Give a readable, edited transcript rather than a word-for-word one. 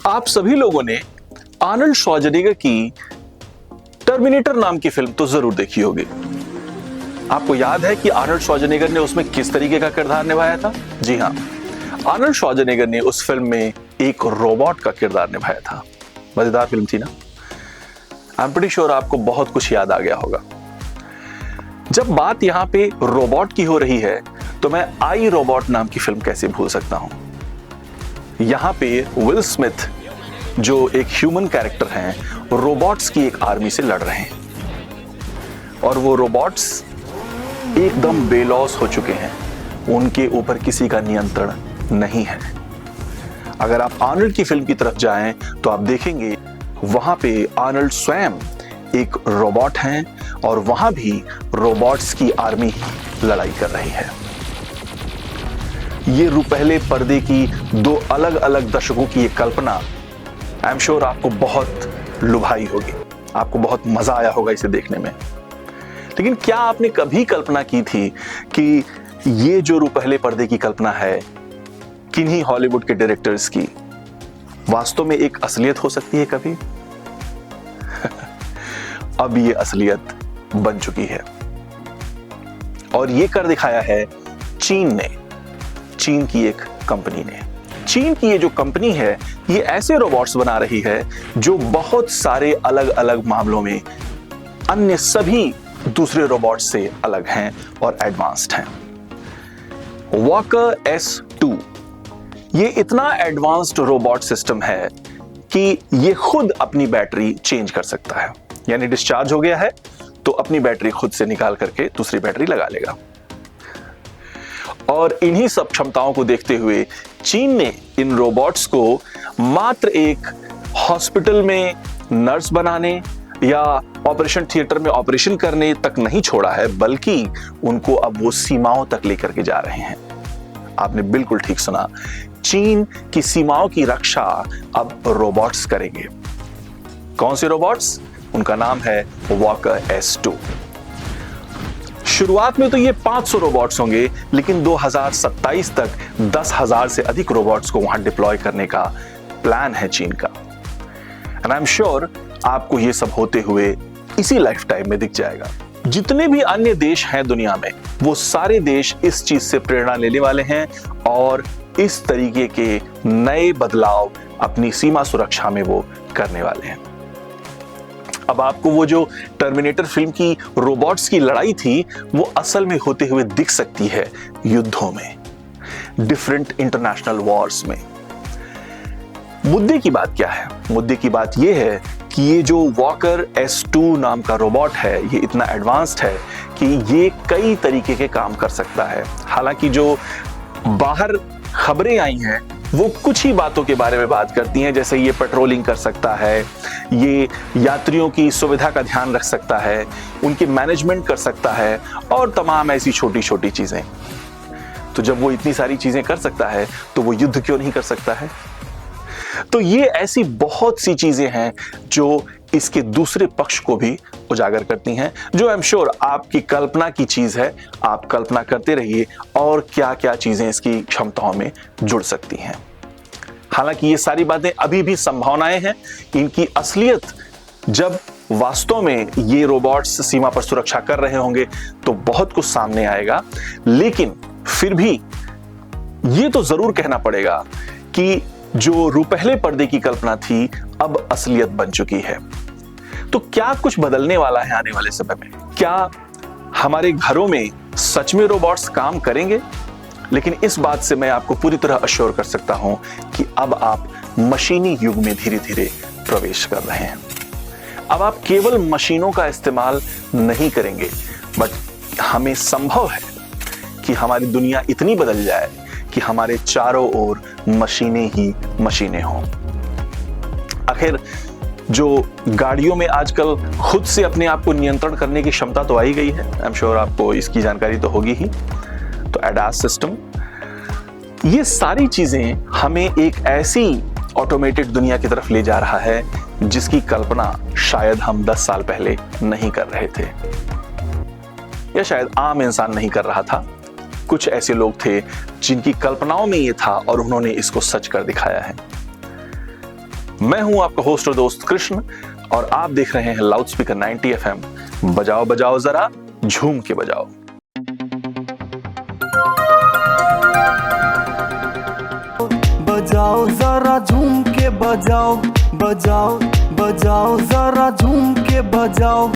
आप सभी लोगों ने आर्नल्ड श्वार्ज़नेगर की टर्मिनेटर नाम की फिल्म तो जरूर देखी होगी। आपको याद है कि आर्नल्ड श्वार्ज़नेगर ने उसमें किस तरीके का किरदार निभाया था? जी हाँ, आर्नल्ड श्वार्ज़नेगर ने उस फिल्म में एक रोबोट का किरदार निभाया था। मजेदार फिल्म थी ना? आई एम प्रीटी श्योर आपको बहुत कुछ याद आ गया होगा। जब बात यहां पे रोबोट की हो रही है तो मैं आई रोबोट नाम की फिल्म कैसे भूल सकता हूं। यहां पे विल स्मिथ जो एक ह्यूमन कैरेक्टर हैं, रोबोट्स की एक आर्मी से लड़ रहे हैं और वो रोबोट्स एकदम बेलौस हो चुके हैं, उनके ऊपर किसी का नियंत्रण नहीं है। अगर आप आर्नल्ड की फिल्म की तरफ जाएं तो आप देखेंगे वहां पे आर्नल्ड स्वयं एक रोबोट हैं और वहां भी रोबोट्स की आर्मी ही लड़ाई कर रही है। ये रुपहले पर्दे की दो अलग अलग दशकों की एक कल्पना आई एम श्योर आपको बहुत लुभाई होगी, आपको बहुत मजा आया होगा इसे देखने में। लेकिन क्या आपने कभी कल्पना की थी कि ये जो रुपहले पर्दे की कल्पना है किन्हीं हॉलीवुड के डायरेक्टर्स की, वास्तव में एक असलियत हो सकती है कभी? अब ये असलियत बन चुकी है और ये कर दिखाया है चीन ने, चीन की एक कंपनी ने। चीन की ये जो कंपनी है ये ऐसे रोबोट्स बना रही है जो बहुत सारे अलग अलग मामलों में अन्य सभी दूसरे रोबोट्स से अलग हैं और एडवांस्ड हैं। वॉकर S2 ये इतना एडवांस्ड रोबोट सिस्टम है कि ये खुद अपनी बैटरी चेंज कर सकता है, यानी डिस्चार्ज हो गया है तो अपनी बैटरी खुद से निकाल करके दूसरी बैटरी लगा लेगा। और इन्हीं सब क्षमताओं को देखते हुए चीन ने इन रोबोट्स को मात्र एक हॉस्पिटल में नर्स बनाने या ऑपरेशन थिएटर में ऑपरेशन करने तक नहीं छोड़ा है, बल्कि उनको अब वो सीमाओं तक लेकर के जा रहे हैं। आपने बिल्कुल ठीक सुना, चीन की सीमाओं की रक्षा अब रोबोट्स करेंगे। कौन से रोबोट्स? उनका नाम है वॉकर S2। शुरुआत में तो ये 500 रोबोट्स होंगे, लेकिन 2027 तक 10,000 से अधिक रोबोट्स को वहां डिप्लॉय करने का प्लान है चीन का। एंड आई एम श्योर आपको ये सब होते हुए इसी लाइफ टाइम में दिख जाएगा। जितने भी अन्य देश हैं दुनिया में, वो सारे देश इस चीज से प्रेरणा लेने वाले हैं और इस तरीके के नए बदलाव अपनी सीमा सुरक्षा में वो करने वाले हैं। अब आपको वो जो टर्मिनेटर फिल्म की रोबोट्स की लड़ाई थी वो असल में होते हुए दिख सकती है युद्धों में, डिफरेंट इंटरनेशनल वॉर्स में। मुद्दे की बात क्या है? मुद्दे की बात यह है कि ये जो वॉकर S2 नाम का रोबोट है ये इतना एडवांस्ड है कि ये कई तरीके के काम कर सकता है। हालांकि जो बाहर खबरें आई हैं वो कुछ ही बातों के बारे में बात करती हैं, जैसे ये पेट्रोलिंग कर सकता है, ये यात्रियों की सुविधा का ध्यान रख सकता है, उनकी मैनेजमेंट कर सकता है और तमाम ऐसी छोटी छोटी चीजें। तो जब वो इतनी सारी चीजें कर सकता है तो वो युद्ध क्यों नहीं कर सकता है? तो ये ऐसी बहुत सी चीजें हैं जो इसके दूसरे पक्ष को भी उजागर करती हैं, जो आई एम श्योर आपकी कल्पना की चीज है। आप कल्पना करते रहिए और क्या क्या चीजें इसकी क्षमताओं में जुड़ सकती हैं। हालांकि ये सारी बातें अभी भी संभावनाएं हैं, इनकी असलियत जब वास्तव में ये रोबोट्स सीमा पर सुरक्षा कर रहे होंगे तो बहुत कुछ सामने आएगा। लेकिन फिर भी ये तो जरूर कहना पड़ेगा कि जो रुपहले पर्दे की कल्पना थी अब असलियत बन चुकी है। तो क्या कुछ बदलने वाला है आने वाले समय में? क्या हमारे घरों में सच में रोबोट्स काम करेंगे? लेकिन इस बात से मैं आपको पूरी तरह अश्योर कर सकता हूं कि अब आप मशीनी युग में धीरे धीरे प्रवेश कर रहे हैं। अब आप केवल मशीनों का इस्तेमाल नहीं करेंगे, बट हमें संभव है कि हमारी दुनिया इतनी बदल जाए कि हमारे चारों ओर मशीनें ही मशीनें हों। आखिर जो गाड़ियों में आजकल खुद से अपने आप को नियंत्रण करने की क्षमता तो आई गई है, आई एम श्योर आपको इसकी जानकारी तो होगी ही। तो ADAS सिस्टम, ये सारी चीजें हमें एक ऐसी ऑटोमेटेड दुनिया की तरफ ले जा रहा है जिसकी कल्पना शायद हम 10 साल पहले नहीं कर रहे थे, या शायद आम इंसान नहीं कर रहा था। कुछ ऐसे लोग थे जिनकी कल्पनाओं में ये था और उन्होंने इसको सच कर दिखाया है। मैं हूं आपका होस्ट और दोस्त कृष्ण और आप देख रहे हैं लाउड स्पीकर 90 FM। बजाओ बजाओ जरा झूम के बजाओ। बजाओ जरा झूम के बजाओ, बजाओ बजाओ जरा झूम के बजाओ।